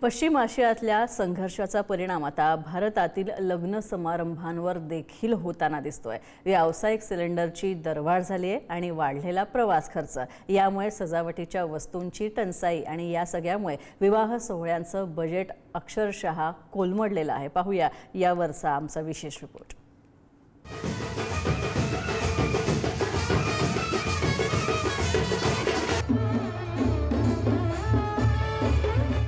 पश्चिम आशियातल्या संघर्षाचा परिणाम आता भारतातील लग्न समारंभांवर देखील होताना दिसतोय। व्यावसायिक सिलेंडरची दरवाढ झाली आहे आणि वाढलेला प्रवास खर्च यामुळे सजावटीच्या वस्तूंची टंचाई आणि या सगळ्यामुळे विवाह सोहळ्यांचं बजेट अक्षरशः कोलमडलेलं आहे। पाहूया यावरचा आमचा विशेष रिपोर्ट।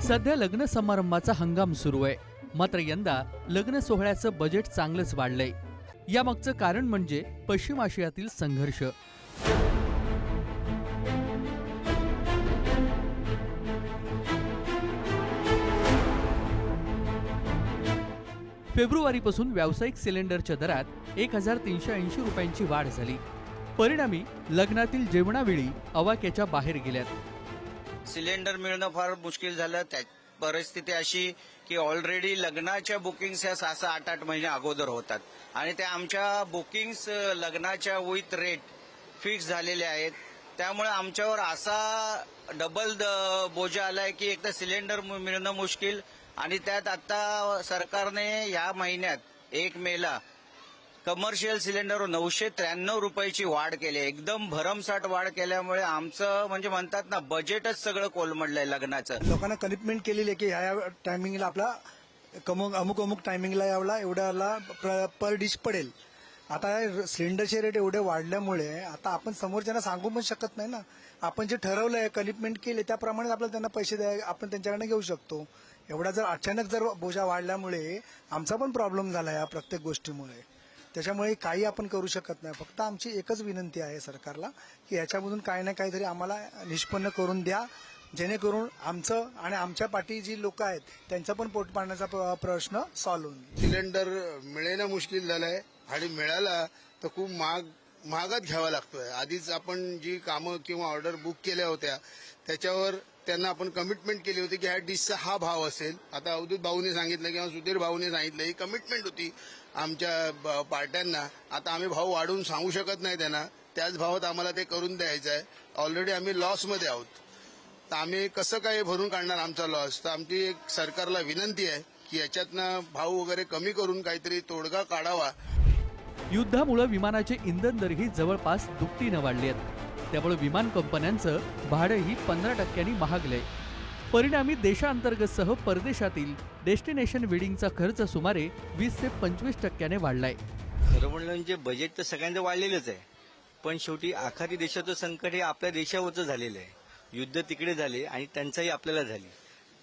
सध्या लग्न समारंभाचा हंगाम सुरू आहे, मात्र यंदा लग्न सोहळ्याचं बजेट चांगलंच वाढलंय। यामागचं कारण म्हणजे पश्चिम आशियातील संघर्ष। फेब्रुवारीपासून व्यावसायिक सिलेंडरच्या दरात 1380 रुपयांची वाढ झाली। परिणामी लग्नातील जेवणावेळी अवाक्याच्या बाहेर गेल्यात। सिलेंडर मिळणं फार मुश्किल झालं। त्या परिस्थिती अशी की ऑलरेडी लग्नाच्या बुकिंग्स ह्या 6-8 महिने अगोदर होतात आणि त्या आमच्या बुकिंग्स लग्नाच्या विथ रेट फिक्स झालेले आहेत। त्यामुळे आमच्यावर असा डबल बोजा आलाय की एक तर सिलेंडर मिळणं मुश्किल आणि त्यात आता सरकारने या महिन्यात 1 मेला कमर्शियल सिलेंडरवर 993 रुपयाची वाढ केली। एकदम भरमसाठ वाढ केल्यामुळे आमचं म्हणजे म्हणतात ना बजेटच सगळं कोलमडलंय लग्नाचं। लोकांना कमिटमेंट केलेली आहे की ह्या टायमिंगला आपला अमुक टायमिंगला यावला एवढ्याला पर डिश पडेल। आता सिलेंडरचे रेट एवढे वाढल्यामुळे आता आपण समोरच्यांना सांगू पण शकत नाही ना। आपण जे ठरवलंय कमिटमेंट केले त्याप्रमाणे आपल्याला त्यांना पैसे द्या आपण त्यांच्याकडे घेऊ शकतो। एवढा जर अचानक जर बोजा वाढल्यामुळे आमचा पण प्रॉब्लेम झाला या प्रत्येक गोष्टीमुळे। त्याच्यामुळे काही आपण करू शकत नाही। फक्त आमची एकच विनंती आहे सरकारला की याच्यामधून काही ना काहीतरी आम्हाला निष्पन्न करून द्या, जेणेकरून आमचं आणि आमच्या पाठी जी लोक आहेत त्यांचा पण पोट पाण्याचा प्रश्न सॉल्व्ह होईल। सिलेंडर मिळणं मुश्किल झालंय आणि मिळाला तर खूप महागात घ्यावा लागतोय। आधीच आपण जी कामं किंवा ऑर्डर बुक केल्या होत्या त्याच्यावर त्यांना आपण कमिटमेंट केली होती की ह्या डिशचा हा भाव असेल। आता अवधूत भाऊने सांगितलं किंवा सुधीर भाऊने सांगितलं, ही कमिटमेंट होती आमच्या पार्ट्यांना। आता आम्ही भाव वाढवून सांगू शकत नाही त्यांना, त्याच भावात आम्हाला ते करून द्यायचं आहे। ऑलरेडी आम्ही लॉसमध्ये आहोत, तर आम्ही कसं काय भरून काढणार आमचा लॉस। तर आमची एक सरकारला विनंती आहे की याच्यातनं भाव वगैरे कमी करून काहीतरी तोडगा काढावा। युद्धामुळे विमानाचे इंधन दरही जवळपास दुपटीनं वाढले आहेत। त्यामुळे विमान कंपन्यांचं भाडंही 15% महागलंय। परिणामी देशांतर्गतसह परदेशातील डेस्टिनेशन वेडिंगचा खर्च सुमारे 20 ते 25% वाढलाय। खरं म्हणलं म्हणजे बजेट तर सगळ्यांचं वाढलेलंच आहे, पण शेवटी आखाती देशाचं संकट हे आपल्या देशावरचं झालेलं आहे। युद्ध तिकडे झाले आणि टंचाई आपल्याला झाली,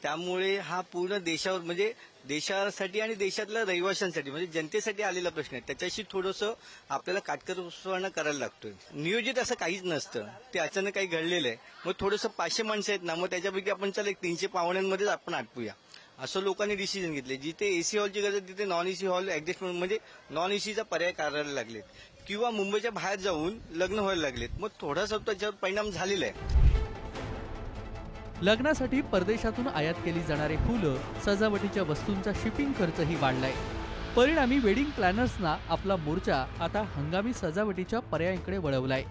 त्यामुळे हा पूर्ण देशावर म्हणजे देशासाठी आणि देशातल्या रहिवाशांसाठी म्हणजे जनतेसाठी आलेला प्रश्न आहे। त्याच्याशी थोडंसं आपल्याला काटकसरीपणा करायला लागतोय। नियोजित असं काहीच नसतं, ते अचानक काही घडलेलं आहे। मग थोडंसं 500 माणसं आहेत ना, मग त्याच्यापैकी आपण चला 300 पाहुण्यांमध्येच आपण आटपूया असं लोकांनी डिसिजन घेतले। जिथे एसी हॉलची गरज तिथे नॉन एसी हॉल ऍडजस्टमेंट म्हणजे नॉन एसीचा पर्याय करायला लागलेत किंवा मुंबईच्या बाहेर जाऊन लग्न व्हायला लागलेत। मग थोडासा त्याच्यावर परिणाम झालेला आहे। लग्नासाठी परदेशातून आयात केली जाणारी फुलं, सजावटीच्या वस्तूंचा शिपिंग खर्चही वाढलाय। परिणामी वेडिंग प्लॅनर्सना आपला मोर्चा आता हंगामी सजावटीच्या पर्यायांकडे वळवलाय।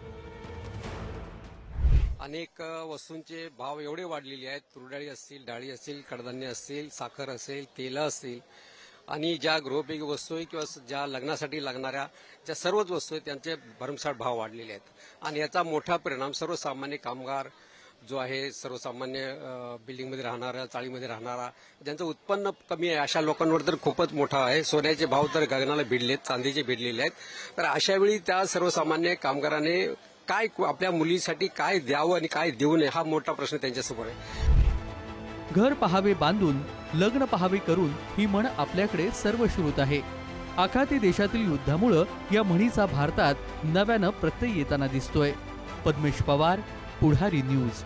अनेक वस्तूंचे भाव एवढे वाढलेले आहेत। तुरडाळी असतील, डाळी असतील, कडधान्य असतील, साखर असेल, तेल असतील आणि ज्या गृहोपयोगी वस्तू आहे किंवा ज्या लग्नासाठी लागणाऱ्या ज्या सर्वच वस्तू आहेत त्यांचे भरमसाठ भाव वाढलेले आहेत। आणि याचा मोठा परिणाम सर्वसामान्य कामगार जो आहे, सर्वसामान्य बिल्डिंगमध्ये राहणारा, चाळीमध्ये राहणारा, ज्यांचं उत्पन्न कमी आहे अशा लोकांवर तर खूपच मोठा आहे। सोन्याचे भाव तर गगनाला भिडलेत, चांदीचे भिडलेले आहेत। तर अशावेळी त्या सर्वसामान्य कामगाराने काय आपल्या मुलीसाठी काय द्यावं आणि काय देऊ नये हा मोठा प्रश्न त्यांच्यासमोर आहे। घर पहावे बांधून, लग्न पहावे करून ही म्हण आपल्याकडे सर्वश्रुत आहे। आखाती देशातील युद्धामुळे या म्हणीचा भारतात नव्यानं प्रत्यय येताना दिसतोय। पद्मेश पवार, पुढारी न्यूज।